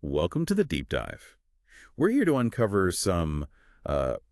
Welcome to the deep dive. We're here to uncover some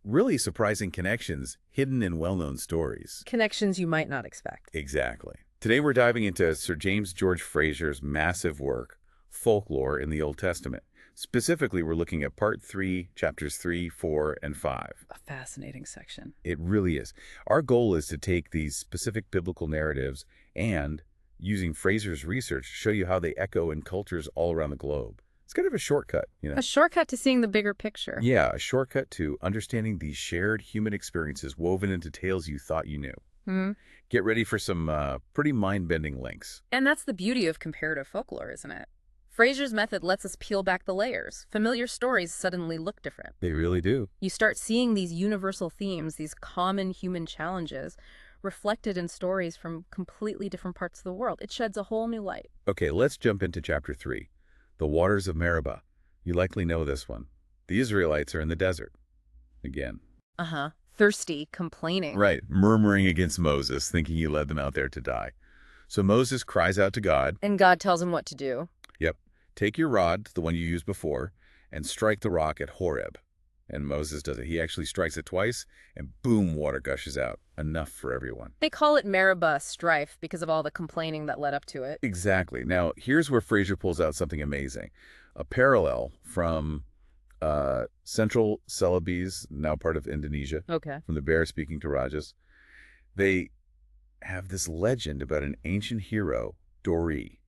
really surprising connections hidden in well-known stories. Connections you might not expect. Exactly. Today we're diving into Sir James George Frazer's massive work, Folklore in the Old Testament. Specifically, we're looking at Part 3, Chapters 3, 4, and 5. A fascinating section. It really is. Our goal is to take these specific biblical narratives and, using Frazer's research, show you how they echo in cultures all around the globe. It's kind of a shortcut, you know? A shortcut to seeing the bigger picture. Yeah, a shortcut to understanding these shared human experiences woven into tales you thought you knew. Hmm. Get ready for some pretty mind-bending links. And that's the beauty of comparative folklore, isn't it? Frazer's method lets us peel back the layers. Familiar stories suddenly look different. They really do. You start seeing these universal themes, these common human challenges, reflected in stories from completely different parts of the world. It sheds a whole new light. Okay, let's jump into Chapter 3, The Waters of Meribah. You likely know this one. The Israelites are in the desert. Again. Uh-huh. Thirsty, complaining. Right, murmuring against Moses, thinking he led them out there to die. So Moses cries out to God. And God tells him what to do. Yep. Take your rod, the one you used before, and strike the rock at Horeb. And Moses does it. He actually strikes it twice, and boom, water gushes out. Enough for everyone. They call it Meribah, strife, because of all the complaining that led up to it. Exactly. Now, here's where Frazer pulls out something amazing. A parallel from Central Celebes, now part of Indonesia, Okay. from the bear speaking to Rajas. They have this legend about an ancient hero, Dori.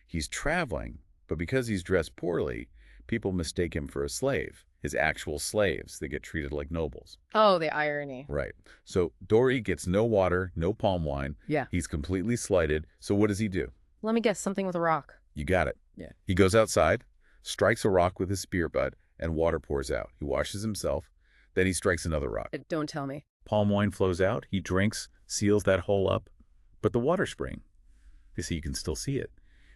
He's traveling, but because he's dressed poorly, people mistake him for a slave. His actual slaves, they get treated like nobles. Oh, the irony. Right. So Dori gets no water, no palm wine. Yeah. He's completely slighted. So what does he do? Let me guess, something with a rock. You got it. Yeah. He goes outside, strikes a rock with his spear butt, and water pours out. He washes himself. Then he strikes another rock. Don't tell me. Palm wine flows out. He drinks, seals that hole up. But the water spring, you see, you can still see it.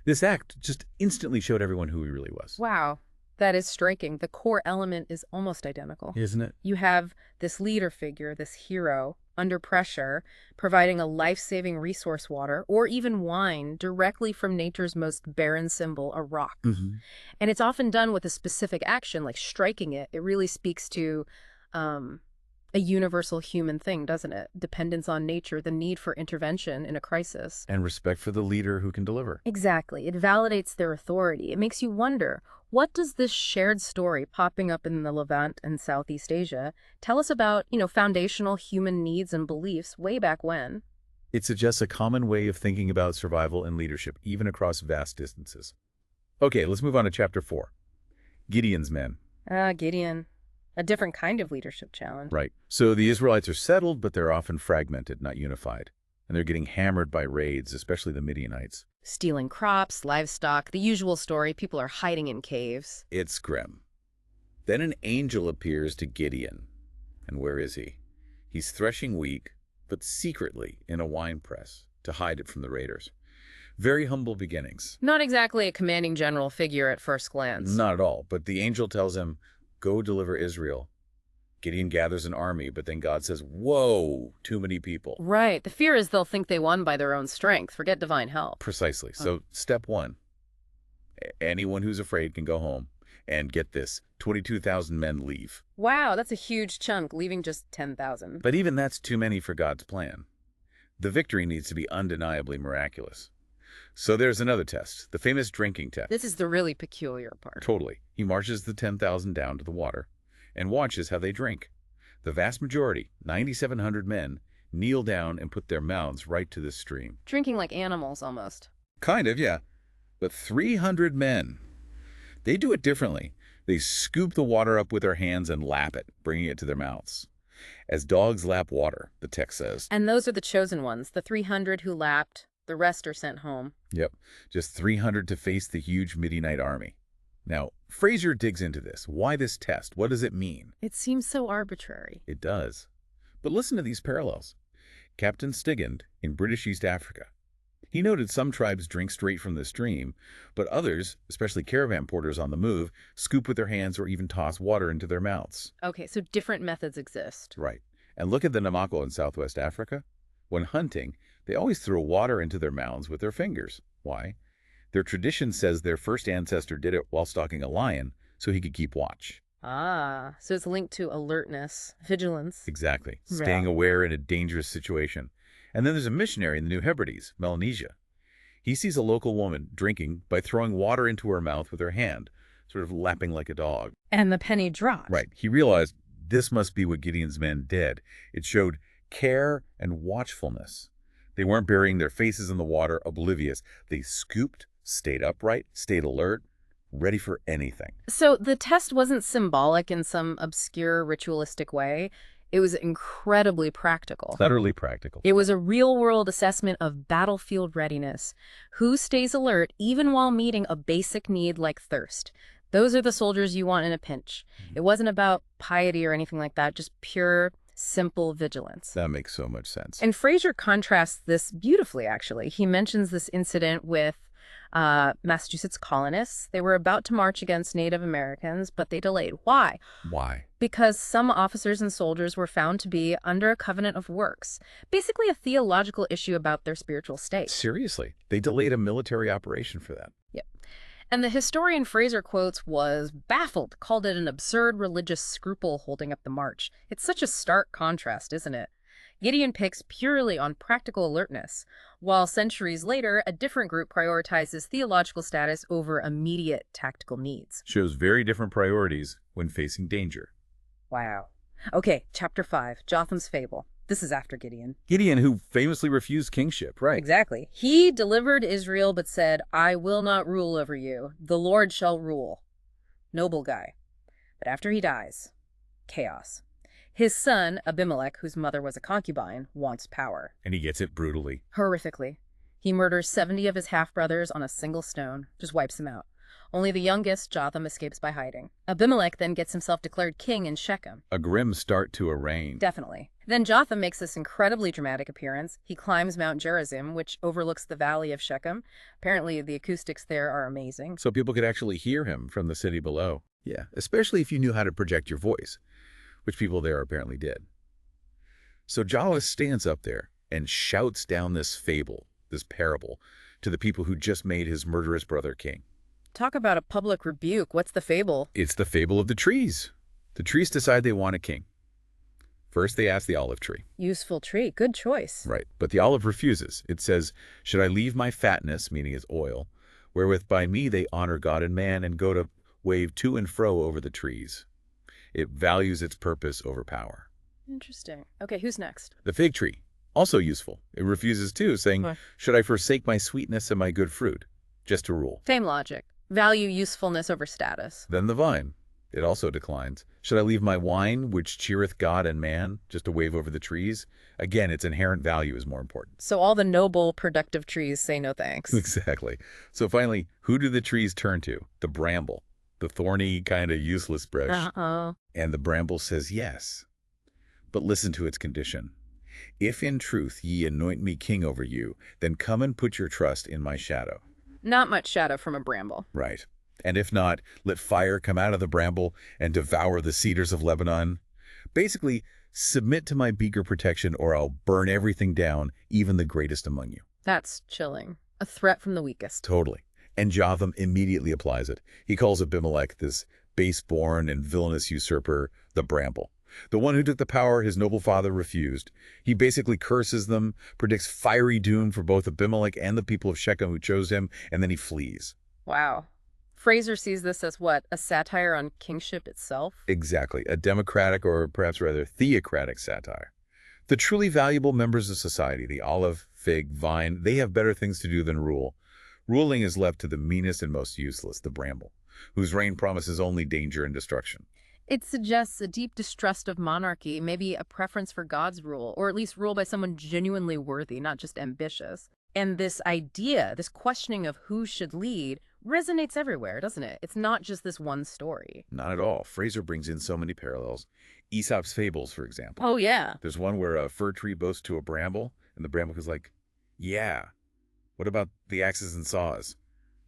This act just instantly showed everyone who he really was. Wow. That is striking. The core element is almost identical. Isn't it? You have this leader figure, this hero, under pressure, providing a life-saving resource, water, or even wine, directly from nature's most barren symbol, a rock. Mm-hmm. And it's often done with a specific action, like striking it. It really speaks to a universal human thing, doesn't it? Dependence on nature, the need for intervention in a crisis. And respect for the leader who can deliver. Exactly. It validates their authority. It makes you wonder, what does this shared story popping up in the Levant and Southeast Asia tell us about, foundational human needs and beliefs way back when? It suggests a common way of thinking about survival and leadership, even across vast distances. Okay, let's move on to Chapter 4. Gideon's men. Gideon. A different kind of leadership challenge. Right. So the Israelites are settled, but they're often fragmented, not unified. And they're getting hammered by raids, especially the Midianites. Stealing crops, livestock, the usual story. People are hiding in caves. It's grim. Then an angel appears to Gideon. And where is he? He's threshing wheat, but secretly in a wine press to hide it from the raiders. Very humble beginnings. Not exactly a commanding general figure at first glance. Not at all. But the angel tells him, go deliver Israel. Gideon gathers an army, but then God says, whoa, too many people. Right. The fear is they'll think they won by their own strength. Forget divine help. Precisely. So step one, anyone who's afraid can go home. And get this, 22,000 men leave. Wow, that's a huge chunk, leaving just 10,000. But even that's too many for God's plan. The victory needs to be undeniably miraculous. So there's another test, the famous drinking test. This is the really peculiar part. Totally. He marches the 10,000 down to the water and watches how they drink. The vast majority, 9,700 men, kneel down and put their mouths right to the stream. Drinking like animals, almost. Kind of, yeah. But 300 men, they do it differently. They scoop the water up with their hands and lap it, bringing it to their mouths. As dogs lap water, the text says. And those are the chosen ones, the 300 who lapped. The rest are sent home. Yep, just 300 to face the huge Midianite army. Now, Frazer digs into this. Why this test? What does it mean? It seems so arbitrary. It does. But listen to these parallels. Captain Stigand in British East Africa. He noted some tribes drink straight from the stream, but others, especially caravan porters on the move, scoop with their hands or even toss water into their mouths. Okay, so different methods exist. Right. And look at the Namako in Southwest Africa. When hunting, they always throw water into their mouths with their fingers. Why? Their tradition says their first ancestor did it while stalking a lion so he could keep watch. Ah, so it's linked to alertness, vigilance. Exactly. Yeah. Staying aware in a dangerous situation. And then there's a missionary in the New Hebrides, Melanesia. He sees a local woman drinking by throwing water into her mouth with her hand, sort of lapping like a dog. And the penny dropped. Right. He realized this must be what Gideon's men did. It showed care and watchfulness. They weren't burying their faces in the water, oblivious. They scooped, stayed upright, stayed alert, ready for anything. So the test wasn't symbolic in some obscure ritualistic way. It was incredibly practical. Utterly practical. It was a real-world assessment of battlefield readiness. Who stays alert even while meeting a basic need like thirst? Those are the soldiers you want in a pinch. It wasn't about piety or anything like that, just pure, simple vigilance. That makes so much sense. And Frazer contrasts this beautifully, actually. He mentions this incident with Massachusetts colonists. They were about to march against Native Americans, but they delayed. Why? Why? Because some officers and soldiers were found to be under a covenant of works, basically a theological issue about their spiritual state. Seriously, they delayed a military operation for that. Yep. And the historian Frazer quotes was baffled, called it an absurd religious scruple holding up the march. It's such a stark contrast, isn't it? Gideon picks purely on practical alertness, while centuries later, a different group prioritizes theological status over immediate tactical needs. Shows very different priorities when facing danger. Wow. Okay, chapter 5, Jotham's fable. This is after Gideon. Gideon, who famously refused kingship, right? Exactly. He delivered Israel but said, I will not rule over you. The Lord shall rule. Noble guy. But after he dies, chaos. His son, Abimelech, whose mother was a concubine, wants power. And he gets it brutally. Horrifically. He murders 70 of his half-brothers on a single stone, just wipes them out. Only the youngest, Jotham, escapes by hiding. Abimelech then gets himself declared king in Shechem. A grim start to a reign. Definitely. Then Jotham makes this incredibly dramatic appearance. He climbs Mount Gerizim, which overlooks the valley of Shechem. Apparently, the acoustics there are amazing. So people could actually hear him from the city below. Yeah, especially if you knew how to project your voice, which people there apparently did. So Jawa stands up there and shouts down this fable, this parable, to the people who just made his murderous brother king. Talk about a public rebuke. What's the fable? It's the fable of the trees. The trees decide they want a king. First, they ask the olive tree. Useful tree. Good choice. Right, but the olive refuses. It says, should I leave my fatness, meaning his oil, wherewith by me they honor God and man, and go to wave to and fro over the trees. It values its purpose over power. Interesting. Okay, who's next? The fig tree, also useful. It refuses too, saying, should I forsake my sweetness and my good fruit, just to rule? Same logic. Value usefulness over status. Then the vine. It also declines. Should I leave my wine, which cheereth God and man, just to wave over the trees? Again, its inherent value is more important. So all the noble, productive trees say no thanks. Exactly. So finally, who do the trees turn to? The bramble, the thorny, kind of useless bush. Uh-oh. And the bramble says yes. But listen to its condition. If in truth ye anoint me king over you, then come and put your trust in my shadow. Not much shadow from a bramble. Right. And if not, let fire come out of the bramble and devour the cedars of Lebanon. Basically, submit to my beaker protection or I'll burn everything down, even the greatest among you. That's chilling. A threat from the weakest. Totally. And Jotham immediately applies it. He calls Abimelech, this base-born and villainous usurper, the bramble. The one who took the power his noble father refused. He basically curses them, predicts fiery doom for both Abimelech and the people of Shechem who chose him, and then he flees. Wow. Frazer sees this as what? A satire on kingship itself? Exactly. A democratic, or perhaps rather theocratic satire. The truly valuable members of society, the olive, fig, vine, they have better things to do than rule. Ruling is left to the meanest and most useless, the bramble, whose reign promises only danger and destruction. It suggests a deep distrust of monarchy, maybe a preference for God's rule, or at least rule by someone genuinely worthy, not just ambitious. And this idea, this questioning of who should lead, resonates everywhere, doesn't it? It's not just this one story. Not at all. Frazer brings in so many parallels. Aesop's fables, for example. Oh, yeah. There's one where a fir tree boasts to a bramble, and the bramble is like, yeah. What about the axes and saws?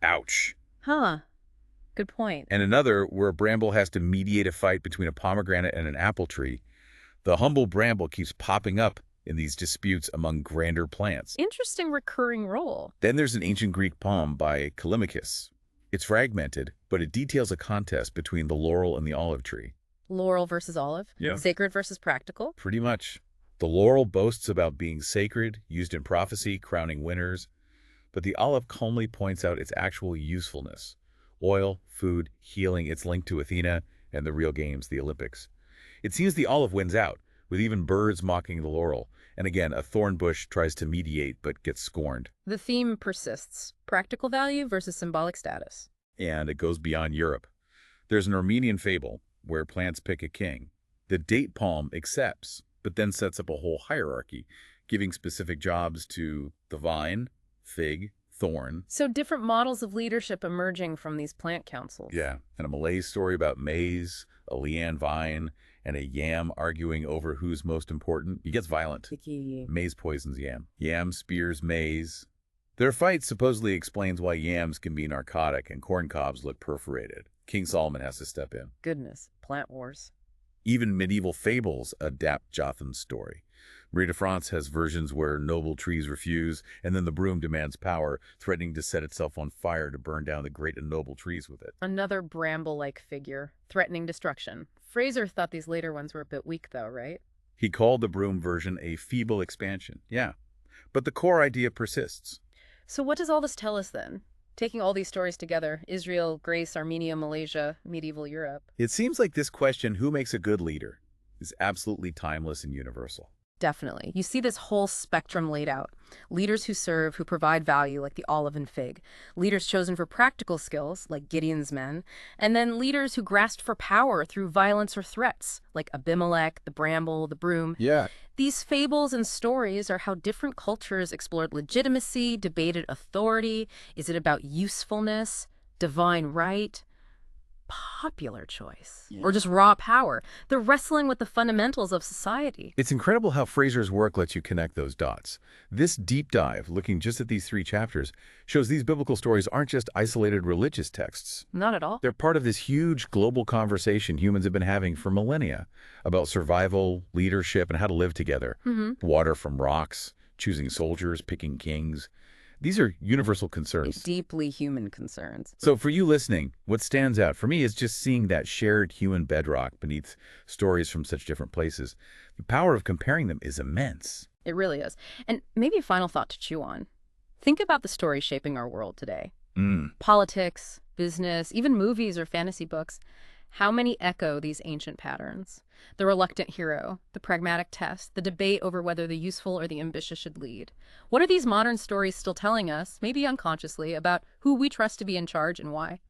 Ouch. Huh. Good point. And another where a bramble has to mediate a fight between a pomegranate and an apple tree. The humble bramble keeps popping up in these disputes among grander plants. Interesting recurring role. Then there's an ancient Greek poem by Callimachus. It's fragmented, but it details a contest between the laurel and the olive tree. Laurel versus olive? Yeah. Sacred versus practical? Pretty much. The laurel boasts about being sacred, used in prophecy, crowning winners, but the olive calmly points out its actual usefulness. Oil, food, healing, it's linked to Athena and the real games, the Olympics. It seems the olive wins out, with even birds mocking the laurel, and again, a thorn bush tries to mediate but gets scorned. The theme persists. Practical value versus symbolic status. And it goes beyond Europe. There's an Armenian fable where plants pick a king. The date palm accepts, but then sets up a whole hierarchy, giving specific jobs to the vine, fig, thorn. So different models of leadership emerging from these plant councils. Yeah, and a Malay story about maize, a liane vine, and a yam arguing over who's most important. It gets violent. Maize poisons yam. Yam spears maize. Their fight supposedly explains why yams can be narcotic and corn cobs look perforated. King Solomon has to step in. Goodness, plant wars. Even medieval fables adapt Jotham's story. Marie de France has versions where noble trees refuse, and then the broom demands power, threatening to set itself on fire to burn down the great and noble trees with it. Another bramble-like figure, threatening destruction. Frazer thought these later ones were a bit weak, though, right? He called the broom version a feeble expansion, yeah. But the core idea persists. So what does all this tell us, then? Taking all these stories together, Israel, Greece, Armenia, Malaysia, medieval Europe. It seems like this question, who makes a good leader, is absolutely timeless and universal. Definitely. You see this whole spectrum laid out. Leaders who serve, who provide value, like the olive and fig. Leaders chosen for practical skills, like Gideon's men. And then leaders who grasped for power through violence or threats, like Abimelech, the bramble, the broom. Yeah. These fables and stories are how different cultures explored legitimacy, debated authority. Is it about usefulness, divine right, popular choice, or just raw power? They're wrestling with the fundamentals of society. It's incredible how Frazer's work lets you connect those dots. This deep dive, looking just at these 3 chapters, shows these biblical stories aren't just isolated religious texts. Not at all. They're part of this huge global conversation humans have been having for millennia about survival, leadership, and how to live together. Water from rocks, choosing soldiers, picking kings. These are universal concerns. Deeply human concerns. So for you listening, what stands out for me is just seeing that shared human bedrock beneath stories from such different places. The power of comparing them is immense. It really is. And maybe a final thought to chew on. Think about the stories shaping our world today. Politics, business, even movies or fantasy books. How many echo these ancient patterns? The reluctant hero, the pragmatic test, the debate over whether the useful or the ambitious should lead. What are these modern stories still telling us, maybe unconsciously, about who we trust to be in charge and why?